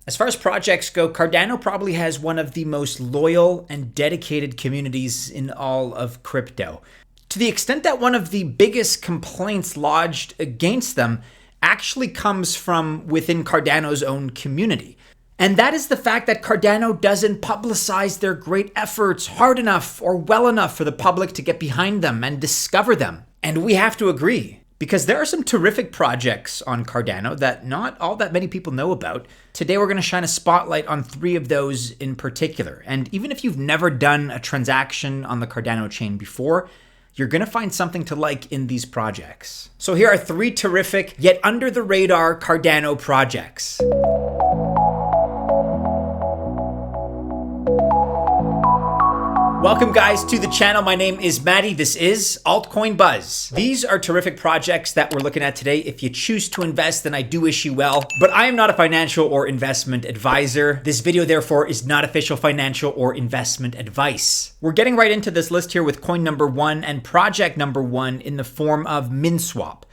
As far as projects go, Cardano probably has one of the most loyal and dedicated communities in all of crypto. To the extent that one of the biggest complaints lodged against them actually comes from within Cardano's own community. And that is the fact that Cardano doesn't publicize their great efforts hard enough or well enough for the public to get behind them and discover them. And we have to agree, because there are some terrific projects on Cardano that not all that many people know about. Today we're going to shine a spotlight on 3 of those in particular. And even if you've never done a transaction on the Cardano chain before, you're going to find something to like in these projects. So here are 3 terrific yet under the radar Cardano projects. Welcome guys to the channel. My name is Maddie. This is Altcoin Buzz. These are terrific projects that we're looking at today. If you choose to invest, then I do wish you well, but I am not a financial or investment advisor. This video therefore is not official financial or investment advice. We're getting right into this list here with coin number 1 and project number 1 in the form of Minswap.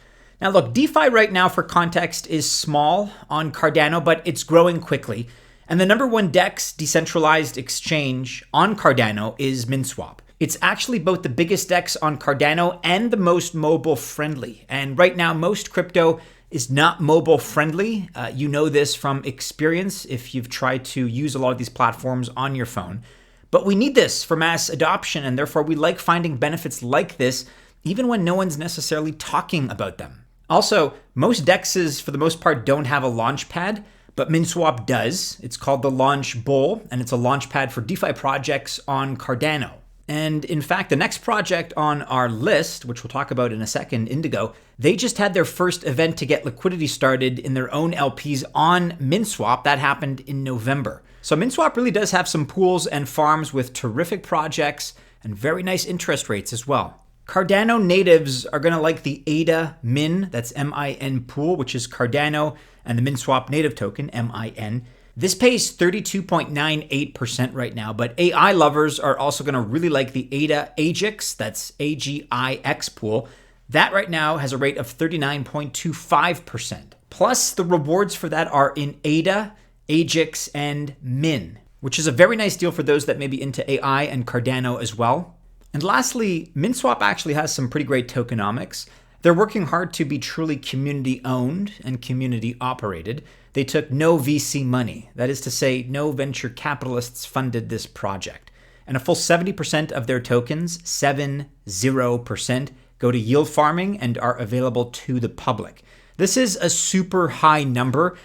Now look, DeFi right now for context is small on Cardano, but it's growing quickly. And the number 1 DEX decentralized exchange on Cardano is Minswap. It's actually both the biggest DEX on Cardano and the most mobile friendly. And right now, most crypto is not mobile friendly. You know this from experience if you've tried to use a lot of these platforms on your phone. But we need this for mass adoption, and therefore we like finding benefits like this, even when no one's necessarily talking about them. Also, most DEXs, for the most part, don't have a launch pad. But Minswap does. It's called the Launch Bowl, and it's a launch pad for DeFi projects on Cardano. And in fact, the next project on our list, which we'll talk about in a second, Indigo, they just had their first event to get liquidity started in their own LPs on Minswap. That happened in November. So Minswap really does have some pools and farms with terrific projects and very nice interest rates as well. Cardano natives are going to like the ADA Min, that's MIN pool, which is Cardano, and the Minswap native token, MIN. This pays 32.98% right now, but AI lovers are also going to really like the ADA AGIX, that's AGIX pool. That right now has a rate of 39.25%. Plus, the rewards for that are in ADA, AGIX, and Min, which is a very nice deal for those that may be into AI and Cardano as well. And lastly, Minswap actually has some pretty great tokenomics. They're working hard to be truly community owned and community operated. They took no VC money. That is to say, no venture capitalists funded this project. And a full 70% of their tokens, 70%, go to yield farming and are available to the public. This is a super high number,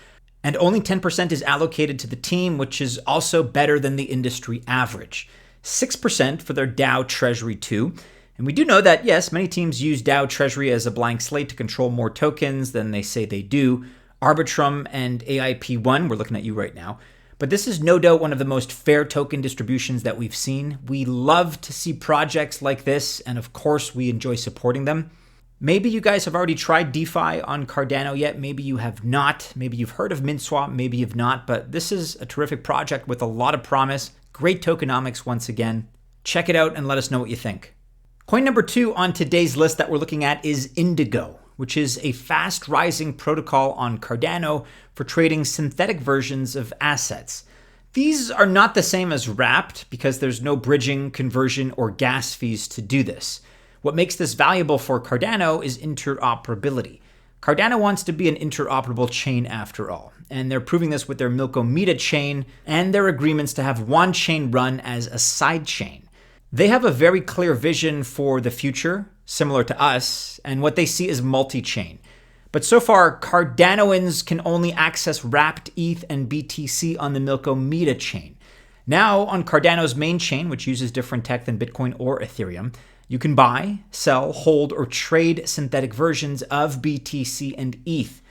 and only 10% is allocated to the team, which is also better than the industry average. 6% for their DAO Treasury 2. And we do know that, yes, many teams use DAO Treasury as a blank slate to control more tokens than they say they do. Arbitrum and AIP1, we're looking at you right now. But this is no doubt one of the most fair token distributions that we've seen. We love to see projects like this, and of course, we enjoy supporting them. Maybe you guys have already tried DeFi on Cardano yet. Maybe you have not. Maybe you've heard of Minswap. Maybe you've not. But this is a terrific project with a lot of promise. Great tokenomics once again. Check it out and let us know what you think. Coin number 2 on today's list that we're looking at is Indigo, which is a fast rising protocol on Cardano for trading synthetic versions of assets. These are not the same as Wrapped because there's no bridging, conversion, or gas fees to do this. What makes this valuable for Cardano is interoperability. Cardano wants to be an interoperable chain after all, and they're proving this with their Milko Meta chain and their agreements to have one chain run as a side chain. They have a very clear vision for the future, similar to us, and what they see is multi-chain. But so far, Cardanoans can only access Wrapped ETH and BTC on the Milko Meta chain. Now, on Cardano's main chain, which uses different tech than Bitcoin or Ethereum, you can buy, sell, hold, or trade synthetic versions of BTC and ETH.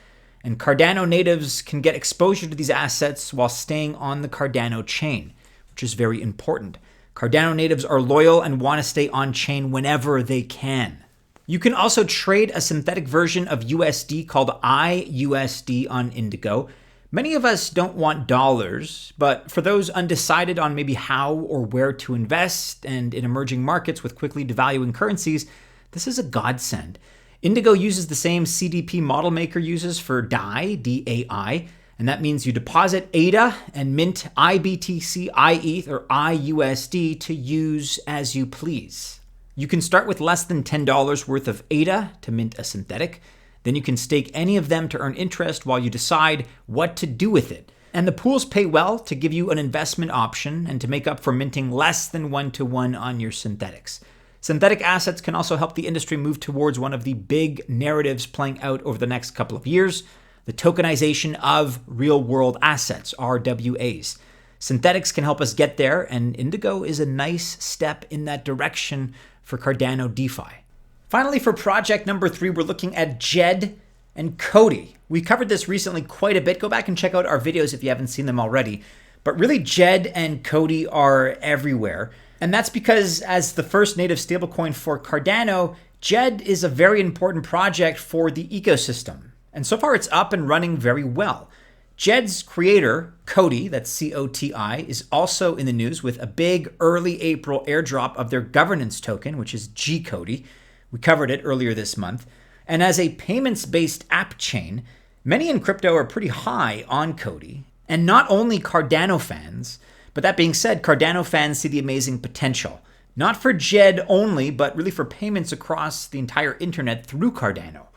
And Cardano natives can get exposure to these assets while staying on the Cardano chain, which is very important. Cardano natives are loyal and want to stay on chain whenever they can. You can also trade a synthetic version of USD called IUSD on Indigo. Many of us don't want dollars, but for those undecided on maybe how or where to invest and in emerging markets with quickly devaluing currencies, this is a godsend. Indigo uses the same CDP model maker uses for DAI, D-A-I, And that means you deposit ADA and mint IBTC, IETH, or IUSD to use as you please. You can start with less than $10 worth of ADA to mint a synthetic. Then you can stake any of them to earn interest while you decide what to do with it. And the pools pay well to give you an investment option and to make up for minting less than 1-to-1 on your synthetics. Synthetic assets can also help the industry move towards one of the big narratives playing out over the next couple of years, the tokenization of real-world assets, RWAs. Synthetics can help us get there, and Indigo is a nice step in that direction for Cardano DeFi. Finally, for project number 3, we're looking at DJED and COTI. We covered this recently quite a bit. Go back and check out our videos if you haven't seen them already. But really, DJED and COTI are everywhere. And that's because as the first native stablecoin for Cardano, DJED is a very important project for the ecosystem. And so far, it's up and running very well. DJED's creator, COTI, that's COTI, is also in the news with a big early April airdrop of their governance token, which is GCOTI. We covered it earlier this month. And as a payments-based app chain, many in crypto are pretty high on COTI. And not only Cardano fans, but that being said, Cardano fans see the amazing potential. Not for DJED only, but really for payments across the entire internet through Cardano.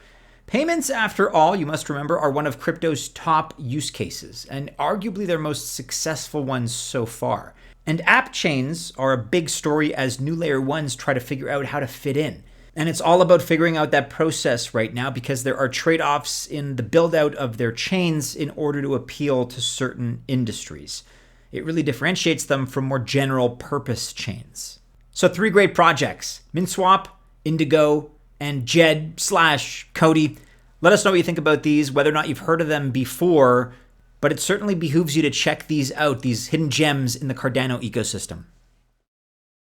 Payments, after all, you must remember, are one of crypto's top use cases, and arguably their most successful ones so far. And app chains are a big story as new layer ones try to figure out how to fit in. And it's all about figuring out that process right now because there are trade-offs in the build-out of their chains in order to appeal to certain industries. It really differentiates them from more general purpose chains. So 3 great projects, Minswap, Indigo, and DJED/COTI. Let us know what you think about these, whether or not you've heard of them before, but it certainly behooves you to check these out, these hidden gems in the Cardano ecosystem.